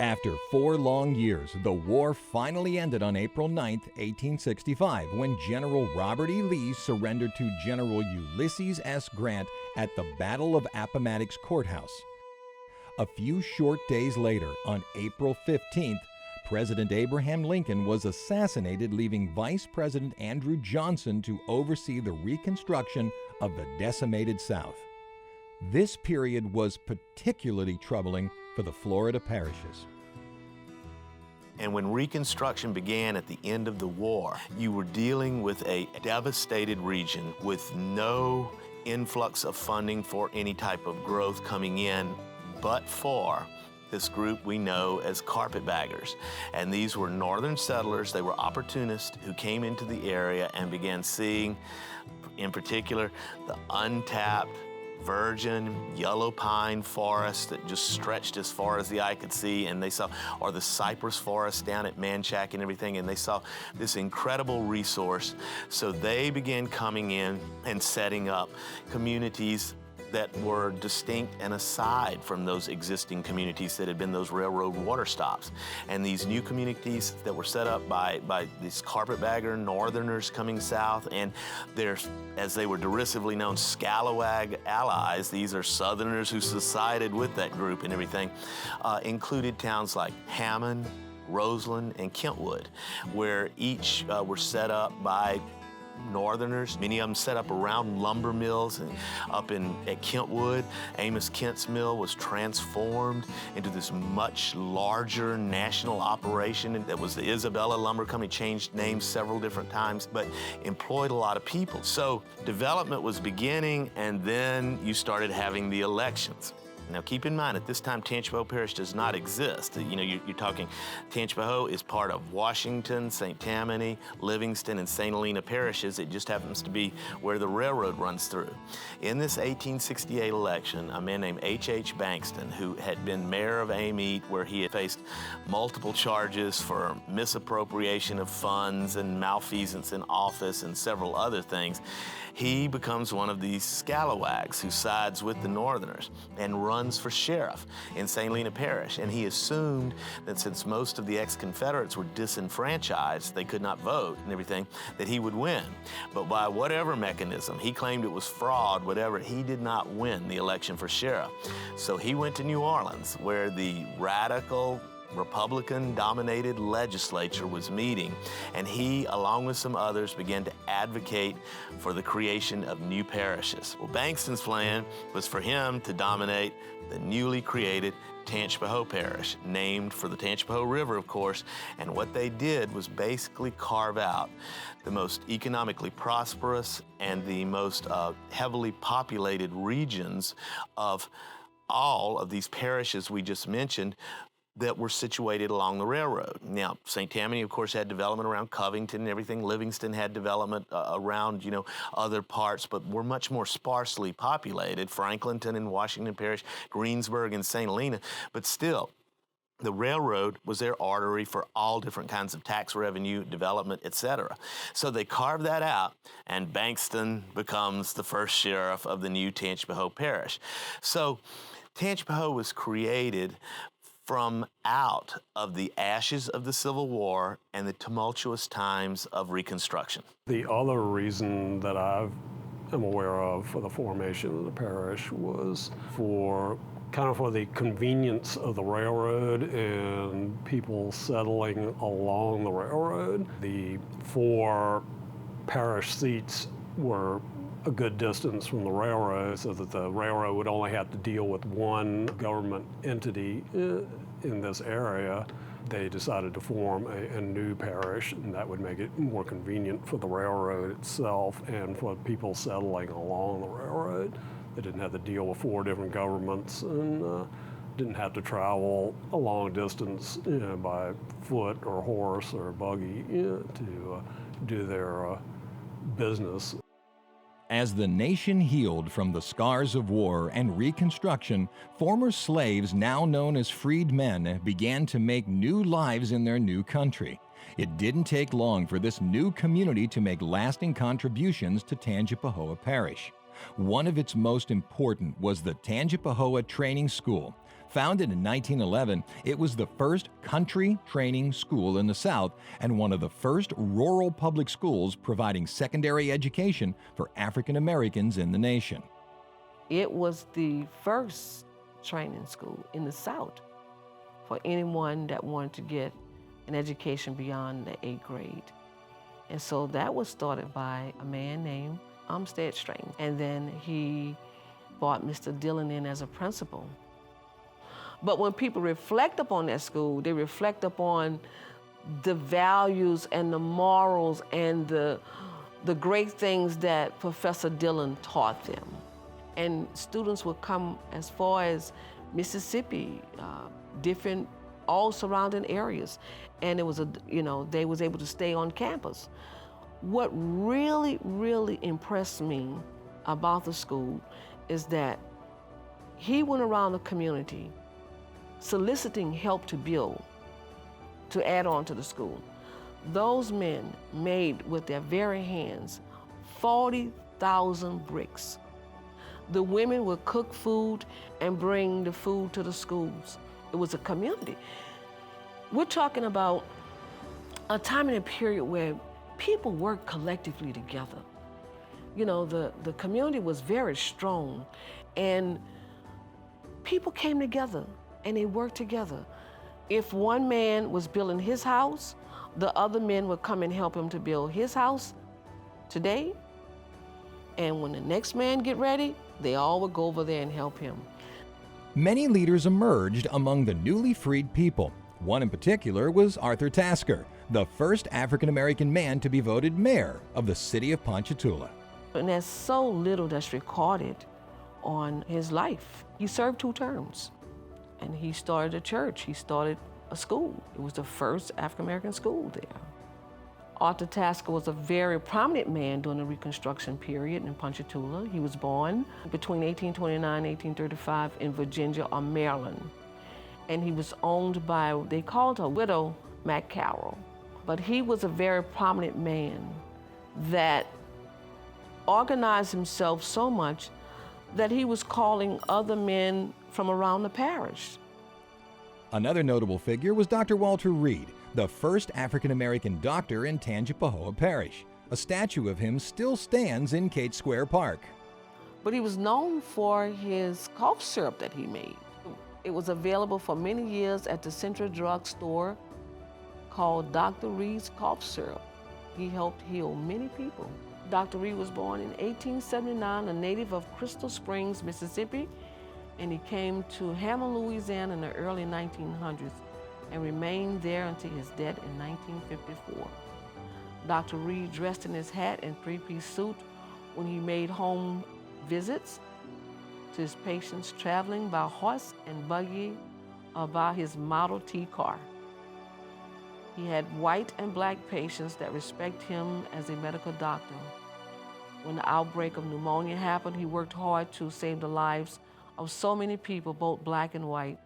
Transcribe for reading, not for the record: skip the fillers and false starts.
After 4 long years, the war finally ended on April 9, 1865, when General Robert E. Lee surrendered to General Ulysses S. Grant at the Battle of Appomattox Courthouse. A few short days later, on April 15th, President Abraham Lincoln was assassinated, leaving Vice President Andrew Johnson to oversee the reconstruction of the decimated South. This period was particularly troubling for the Florida parishes. And when Reconstruction began at the end of the war, you were dealing with a devastated region with no influx of funding for any type of growth coming in, but for this group we know as carpetbaggers. And these were northern settlers. They were opportunists who came into the area and began seeing, in particular, the untapped virgin yellow pine forest that just stretched as far as the eye could see, and they saw, or the cypress forest down at Manchac and everything, and they saw this incredible resource. So they began coming in and setting up communities that were distinct and aside from those existing communities that had been those railroad water stops. And these new communities that were set up by these carpetbagger northerners coming south, and their, as they were derisively known, scalawag allies, these are southerners who societed with that group and everything, included towns like Hammond, Roseland, and Kentwood, where each were set up by northerners. Many of them set up around lumber mills, and up at Kentwood, Amos Kent's mill was transformed into this much larger national operation, and that was the Isabella Lumber Company. Changed names several different times, but employed a lot of people. So development was beginning, and then you started having the elections. Now, keep in mind, at this time, Tangipahoa Parish does not exist. You know, you're talking, Tangipahoa is part of Washington, St. Tammany, Livingston, and St. Helena parishes. It just happens to be where the railroad runs through. In this 1868 election, a man named H.H. Bankston, who had been mayor of Amite, where he had faced multiple charges for misappropriation of funds and malfeasance in office and several other things, he becomes one of these scalawags who sides with the Northerners and runs for sheriff in St. Helena Parish. And he assumed that since most of the ex-Confederates were disenfranchised, they could not vote and everything, that he would win. But by whatever mechanism, he claimed it was fraud, whatever, he did not win the election for sheriff. So he went to New Orleans, where the radical Republican-dominated legislature was meeting, and he, along with some others, began to advocate for the creation of new parishes. Well, Bankston's plan was for him to dominate the newly created Tangipahoa Parish, named for the Tangipahoa River, of course, and what they did was basically carve out the most economically prosperous and the most heavily populated regions of all of these parishes we just mentioned that were situated along the railroad. Now, St. Tammany, of course, had development around Covington and everything. Livingston had development around, other parts, but were much more sparsely populated. Franklinton and Washington Parish, Greensburg and St. Helena, but still, the railroad was their artery for all different kinds of tax revenue, development, etc. So they carved that out, and Bankston becomes the first sheriff of the new Tangipahoa Parish. So Tangipahoa was created from out of the ashes of the Civil War and the tumultuous times of Reconstruction. The other reason that I am aware of for the formation of the parish was for the convenience of the railroad and people settling along the railroad. The 4 parish seats were a good distance from the railroad, so that the railroad would only have to deal with one government entity in this area. They decided to form a new parish, and that would make it more convenient for the railroad itself and for people settling along the railroad. They didn't have to deal with 4 different governments and didn't have to travel a long distance by foot or horse or buggy to do their business. As the nation healed from the scars of war and Reconstruction, former slaves, now known as freedmen, began to make new lives in their new country. It didn't take long for this new community to make lasting contributions to Tangipahoa Parish. One of its most important was the Tangipahoa Training School. Founded in 1911, it was the first country training school in the South and one of the first rural public schools providing secondary education for African Americans in the nation. It was the first training school in the South for anyone that wanted to get an education beyond the 8th grade. And so that was started by a man named Umstead Stratton. And then he brought Mr. Dillon in as a principal. But when people reflect upon that school, they reflect upon the values and the morals and the great things that Professor Dillon taught them. And students would come as far as Mississippi, different, all surrounding areas. And it was they was able to stay on campus. What really, really impressed me about the school is that he went around the community soliciting help to build, to add on to the school. Those men made with their very hands 40,000 bricks. The women would cook food and bring the food to the schools. It was a community. We're talking about a time and a period where people worked collectively together. You know, the community was very strong, and people came together and they worked together. If one man was building his house, the other men would come and help him to build his house today. And when the next man get ready, they all would go over there and help him. Many leaders emerged among the newly freed people. One in particular was Arthur Tasker, the first African-American man to be voted mayor of the city of Ponchatoula. And there's so little that's recorded on his life. He served 2 terms. And he started a church, he started a school. It was the first African-American school there. Arthur Tasker was a very prominent man during the Reconstruction period in Ponchatoula. He was born between 1829 and 1835 in Virginia or Maryland. And he was owned by, they called her widow McCarroll. But he was a very prominent man that organized himself so much that he was calling other men from around the parish. Another notable figure was Dr. Walter Reed, the first African-American doctor in Tangipahoa Parish. A statue of him still stands in Kate Square Park. But he was known for his cough syrup that he made. It was available for many years at the Central Drug Store called Dr. Reed's Cough Syrup. He helped heal many people. Dr. Reed was born in 1879, a native of Crystal Springs, Mississippi, and he came to Hammond, Louisiana in the early 1900s and remained there until his death in 1954. Dr. Reed dressed in his hat and 3-piece suit when he made home visits to his patients traveling by horse and buggy or by his Model T car. He had white and black patients that respect him as a medical doctor. When the outbreak of pneumonia happened, he worked hard to save the lives of so many people, both black and white.